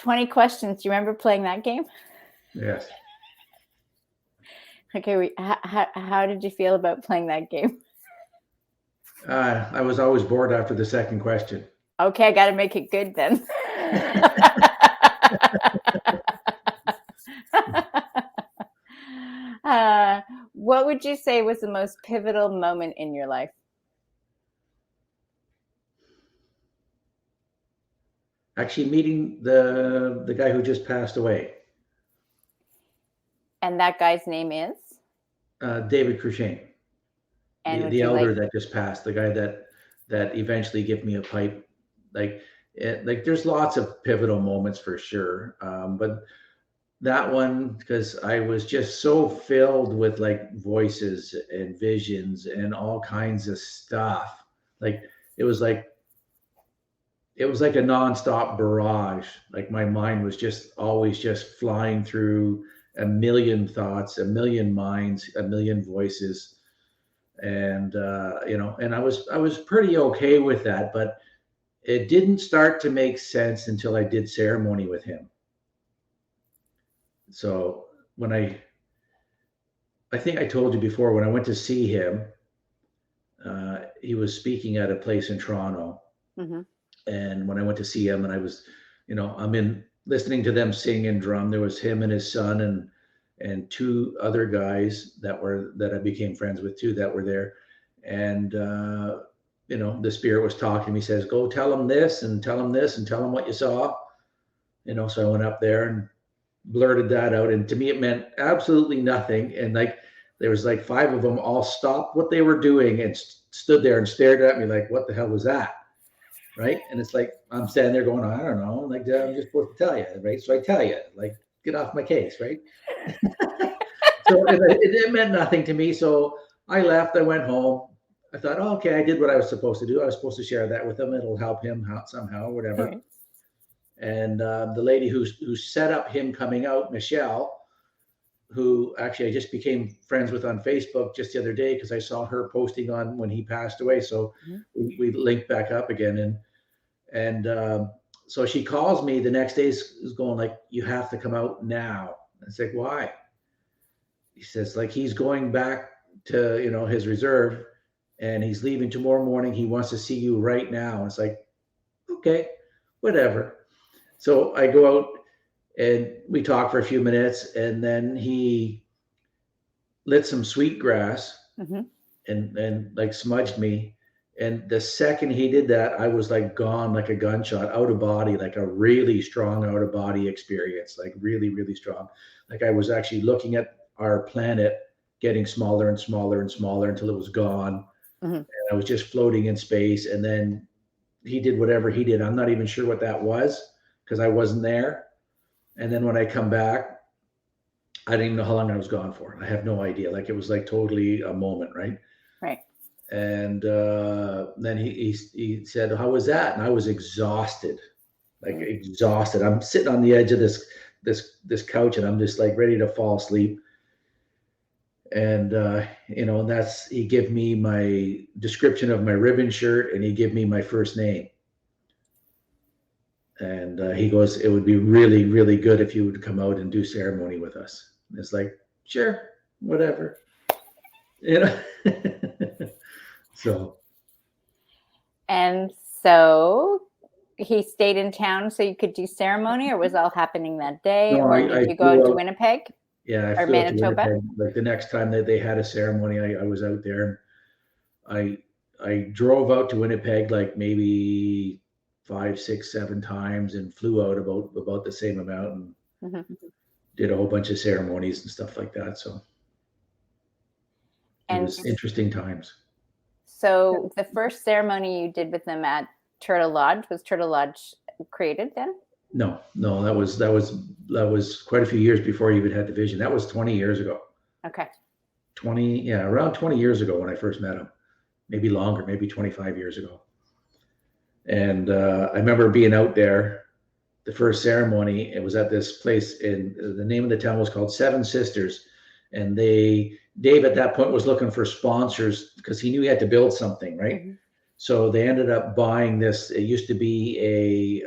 20 questions. Do you remember playing that game? Yes. Okay. How did you feel about playing that game? I was always bored after the second question. Okay, I got to make it good then. What would you say was the most pivotal moment in your life? Actually, meeting the guy who just passed away. And that guy's name is? David Courchene. And the elder that just passed, the guy that eventually gave me a pipe. Like there's lots of pivotal moments for sure, but that one, because I was just so filled with like voices and visions and all kinds of stuff. Like it was like a nonstop barrage. Like my mind was just always just flying through a million thoughts, a million minds, a million voices. And and I was pretty okay with that, but it didn't start to make sense until I did ceremony with him. So when I think I told you before, when I went to see him, he was speaking at a place in Toronto. Mm-hmm. And when I went to see him, and I was, I'm in listening to them sing and drum. There was him and his son and two other guys that I became friends with too, that were there. And, the spirit was talking to me, says, go tell him this and tell him this and tell him what you saw. So I went up there and blurted that out. And to me, it meant absolutely nothing. And like, there was like 5 of them all stopped what they were doing and stood there and stared at me like, what the hell was that? Right. And it's like, I'm standing there going, I don't know. Like, I'm just supposed to tell you. Right. So I tell you, like, get off my case. Right. So it meant nothing to me. So I left. I went home. I thought, oh, okay, I did what I was supposed to do. I was supposed to share that with him. It'll help him somehow, whatever. Right. And the lady who set up him coming out, Michelle, who actually I just became friends with on Facebook just the other day because I saw her posting on when he passed away. So we linked back up again. And so she calls me the next day, is going like, you have to come out now. It's like, why? He says, like, he's going back to, his reserve and he's leaving tomorrow morning. He wants to see you right now. And it's like, okay, whatever. So I go out and we talk for a few minutes, and then he lit some sweetgrass and like smudged me. And the second he did that, I was like gone, like a gunshot, out of body, like a really strong out of body experience, like really, really strong. Like I was actually looking at our planet getting smaller and smaller and smaller until it was gone. And I was just floating in space. And then he did whatever he did. I'm not even sure what that was because I wasn't there. And then when I come back, I didn't even know how long I was gone for. I have no idea. Like it was like totally a moment, right? Right. And then he said, how was that? And I was exhausted, like exhausted. I'm sitting on the edge of this couch and I'm just like ready to fall asleep. And, and he gave me my description of my ribbon shirt and he gave me my first name. And he goes, it would be really, really good if you would come out and do ceremony with us. And it's like, sure, whatever. So. And so he stayed in town so you could do ceremony, or was all happening that day? No, or did you go out to Winnipeg? Yeah, I or Manitoba? To Winnipeg. Like the next time that they had a ceremony, I was out there. I drove out to Winnipeg like maybe 5, 6, 7 times and flew out about the same amount and did a whole bunch of ceremonies and stuff like that. So it was interesting times. So the first ceremony you did with them at Turtle Lodge, was Turtle Lodge created then? No, that was quite a few years before you even had the vision. That was 20 years ago. Okay. Around 20 years ago when I first met him, maybe longer, maybe 25 years ago. And I remember being out there, the first ceremony. It was at this place, and the name of the town was called Seven Sisters. And Dave at that point was looking for sponsors because he knew he had to build something, right? So they ended up buying this. It used to be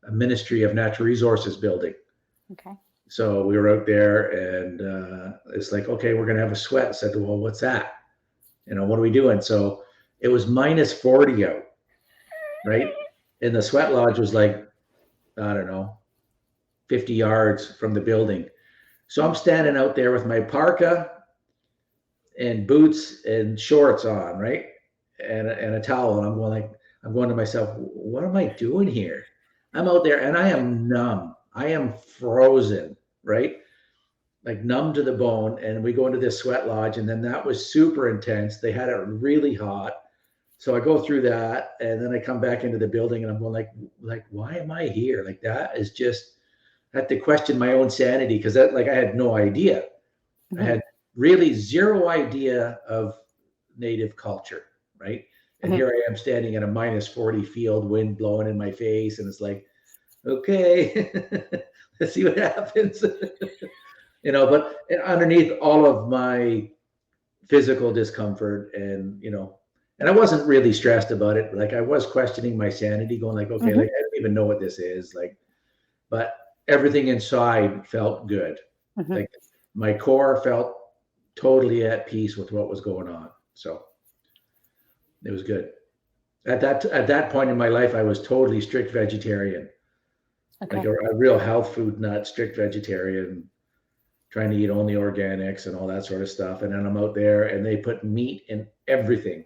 a Ministry of Natural Resources building. Okay. So we were out there, and it's like, okay, we're gonna have a sweat. I said, well, what's that? What are we doing? So it was -40 out, right? And the sweat lodge was like, I don't know, 50 yards from the building. So I'm standing out there with my parka and boots and shorts on, right? And a towel. And I'm going to myself, what am I doing here? I'm out there and I am numb. I am frozen, right? Like numb to the bone. And we go into this sweat lodge, and then that was super intense. They had it really hot. So I go through that, and then I come back into the building, and I'm going like, why am I here? Like, that is just, I had to question my own sanity, because I had no idea. Mm-hmm. I had really zero idea of Native culture, right? And mm-hmm. Here I am standing in a -40 field, wind blowing in my face, and it's like, okay, let's see what happens. But underneath all of my physical discomfort, and and I wasn't really stressed about it. Like, I was questioning my sanity, going like, okay, mm-hmm. like, I don't even know what this is. Like, but everything inside felt good. Mm-hmm. Like, my core felt totally at peace with what was going on. So it was good. At that point in my life, I was totally strict vegetarian. Okay. Like a real health food nut, strict vegetarian, trying to eat only organics and all that sort of stuff. And then I'm out there, and they put meat in everything.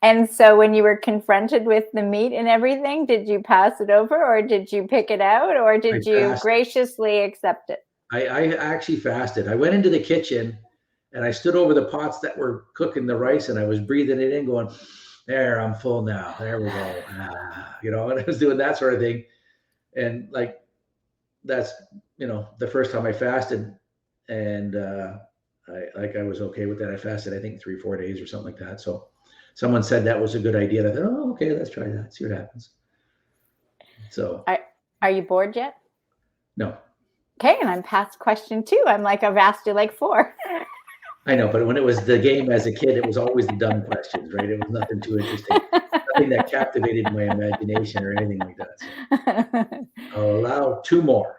and so when you were confronted with the meat and everything, did you pass it over, or did you pick it out, or did you graciously accept it? I actually fasted. I went into the kitchen, and I stood over the pots that were cooking the rice, and I was breathing it in, going, there, I'm full now. There we go. And I was doing that sort of thing. And like, that's, the first time I fasted, and I was okay with that. I fasted, I think 3-4 days or something like that. So someone said that was a good idea. And I thought, oh, okay, let's try that. See what happens. So are you bored yet? No. Okay. And I'm past question 2. I'm like, I've asked you like 4. I know, but when it was the game as a kid, it was always the dumb questions, right? It was nothing too interesting. Nothing that captivated my imagination or anything like that. So I'll allow 2 more.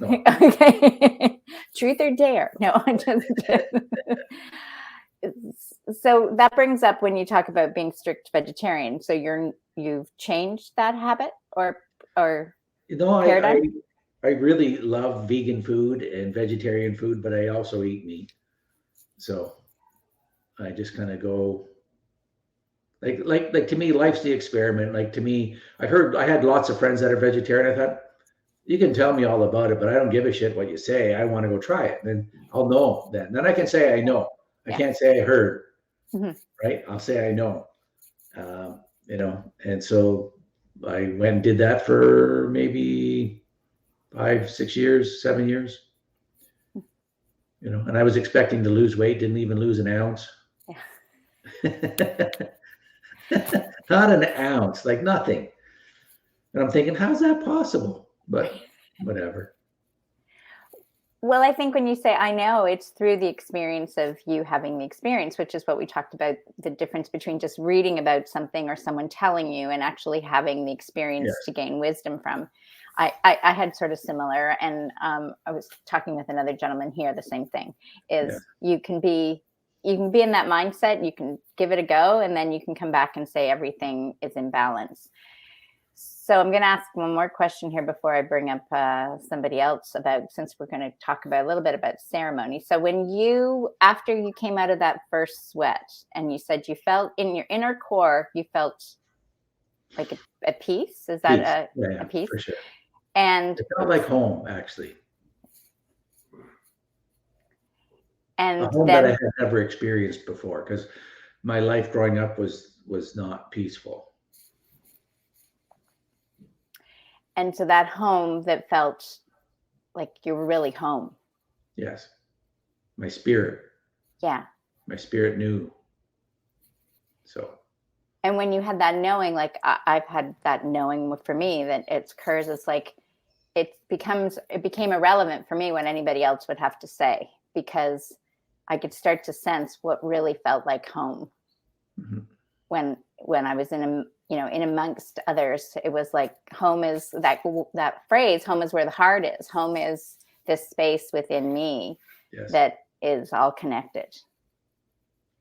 No. Okay. Truth or dare? No, I'm just So that brings up when you talk about being strict vegetarian. So you've changed that habit or paradigm? I really love vegan food and vegetarian food, but I also eat meat. So I just kind of go like to me, life's the experiment. Like, to me, I had lots of friends that are vegetarian. I thought, you can tell me all about it, but I don't give a shit what you say. I want to go try it. And then I'll know then. Then I can say I know. I can't say I heard. Mm-hmm. Right? I'll say I know. And so I went and did that for maybe 5, 6 years, 7 years. And I was expecting to lose weight, didn't even lose an ounce. Yeah. Not an ounce, like nothing. And I'm thinking, how's that possible? But whatever. Well, I think when you say I know, it's through the experience of you having the experience, which is what we talked about, the difference between just reading about something or someone telling you and actually having the experience to gain wisdom from. I had sort of similar, and I was talking with another gentleman here. The same thing is you can be in that mindset, you can give it a go, and then you can come back and say everything is in balance. So I'm going to ask one more question here before I bring up somebody else since we're going to talk about a little bit about ceremony. So after you came out of that first sweat, and you said you felt in your inner core, you felt like a peace. Is that a peace? For sure. And it felt like home, actually. And a home that I had never experienced before, because my life growing up was not peaceful. And so that home that felt like you were really home. Yes. My spirit. Yeah. My spirit knew. So. And when you had that knowing, like I've had that knowing for me that it occurs, it's like it became irrelevant for me when anybody else would have to say, because I could start to sense what really felt like home. Mm-hmm. when I was in amongst others. It was like home is that phrase, home is where the heart is. Home is this space within me that is all connected.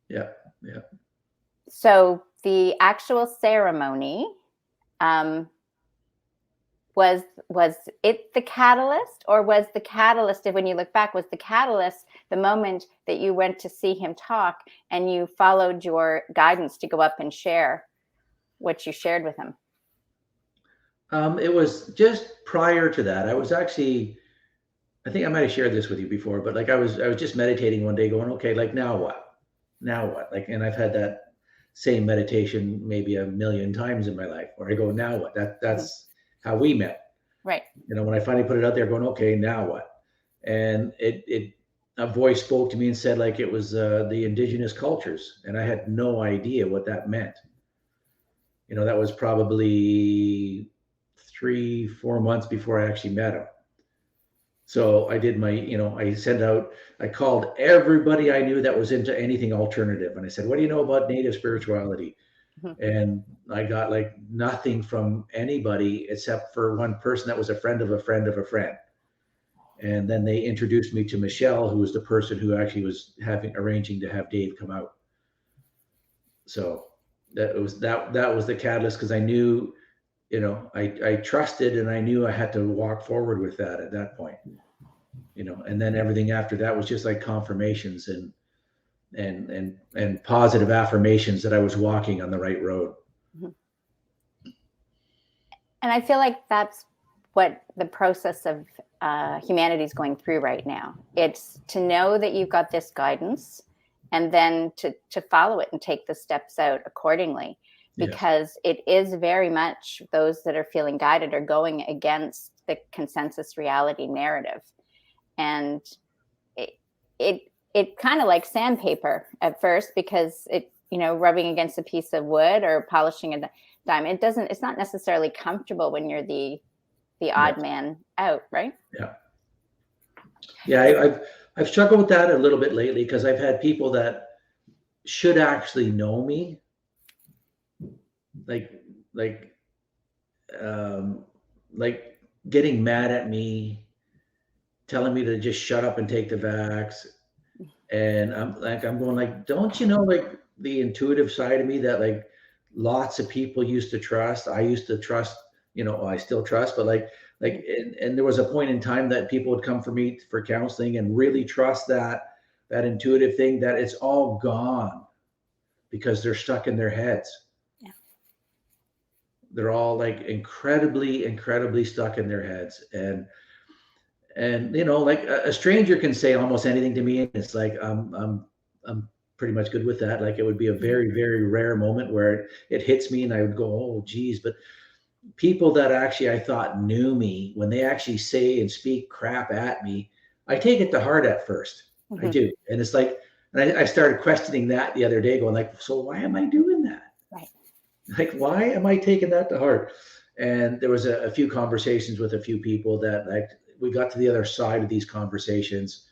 Yeah. So the actual ceremony, was it the catalyst, or was the catalyst, when you look back, was the catalyst the moment that you went to see him talk and you followed your guidance to go up and share what you shared with him? It was just prior to that. I was actually, I think I might have shared this with you before, but like I was just meditating one day going, okay, like now what? Like, and I've had that same meditation maybe a million times in my life where I go, now what? That's how we met. Right. When I finally put it out there going, okay, now what? And a voice spoke to me and said like it was the indigenous cultures. And I had no idea what that meant. That was probably 3-4 months before I actually met him. So I did I called everybody I knew that was into anything alternative. And I said, what do you know about Native spirituality? And I got like nothing from anybody except for one person that was a friend of a friend of a friend. And then they introduced me to Michelle, who was the person who actually was arranging to have Dave come out. So that was the catalyst, because I knew, I trusted, and I knew I had to walk forward with that at that point. And then everything after that was just like confirmations and positive affirmations that I was walking on the right road. And I feel like that's what the process of humanity is going through right now. It's to know that you've got this guidance, and then to follow it and take the steps out accordingly, because it is very much those that are feeling guided are going against the consensus reality narrative. And it kind of like sandpaper at first, because it, rubbing against a piece of wood or polishing a diamond, it's not necessarily comfortable when you're the odd man out, right? I've struggled with that a little bit lately, because I've had people that should actually know me, like getting mad at me, telling me to just shut up and take the vax. And I'm going like, don't you know, like the intuitive side of me that like lots of people used to trust. I used to trust, I still trust, but and there was a point in time that people would come for me for counseling and really trust that intuitive thing, that it's all gone because they're stuck in their heads. They're all like incredibly stuck in their heads. And like a stranger can say almost anything to me, and it's like I'm pretty much good with that. Like it would be a very, very rare moment where it hits me and I would go, oh geez. But people that actually I thought knew me, when they actually say and speak crap at me, I take it to heart at first. I do. And it's like, and I started questioning that the other day, going like, so why am I doing that? Right. Like, why am I taking that to heart? And there was a few conversations with a few people that like, we got to the other side of these conversations,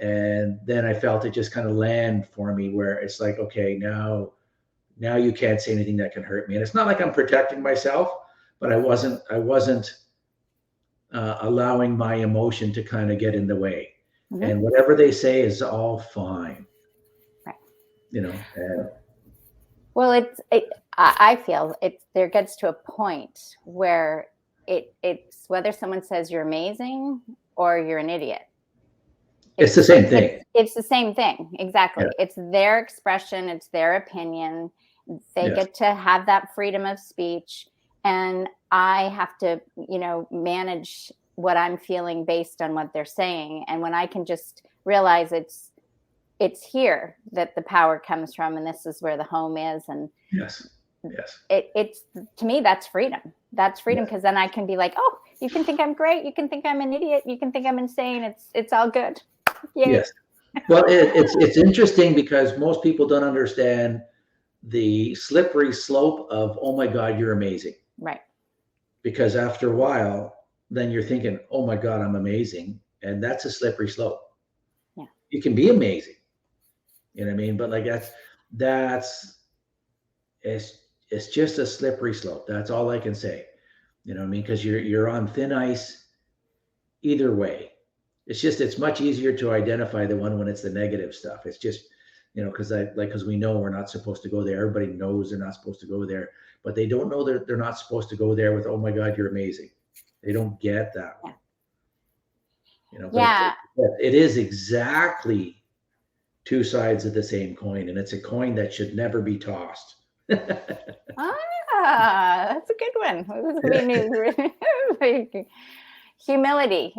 and then I felt it just kind of land for me, where it's like, okay, now you can't say anything that can hurt me. And it's not like I'm protecting myself, but I wasn't allowing my emotion to kind of get in the way. And whatever they say is all fine. Right. Well, I feel there gets to a point where it's whether someone says you're amazing or you're an idiot. It's the same thing. It's the same thing. Exactly. Yeah. It's their expression. It's their opinion. They get to have that freedom of speech. And I have to, manage what I'm feeling based on what they're saying. And when I can just realize it's here that the power comes from, and this is where the home is. And it's to me, that's freedom. That's freedom, because then I can be like, oh, you can think I'm great. You can think I'm an idiot. You can think I'm insane. It's all good. Yay. Yes. Well, it's interesting, because most people don't understand the slippery slope of, oh my God, you're amazing. Right. Because after a while, then you're thinking, oh my God, I'm amazing. And that's a slippery slope. Yeah. You can be amazing. You know what I mean? But like that's it's just a slippery slope. That's all I can say. You know what I mean? Because you're on thin ice either way. It's much easier to identify the one when it's the negative stuff. It's just, because we know we're not supposed to go there. Everybody knows they're not supposed to go there, but they don't know they're not supposed to go there with, oh my God, you're amazing. They don't get that one. But Yeah. it is exactly two sides of the same coin, and it's a coin that should never be tossed. That's a good one. Humility.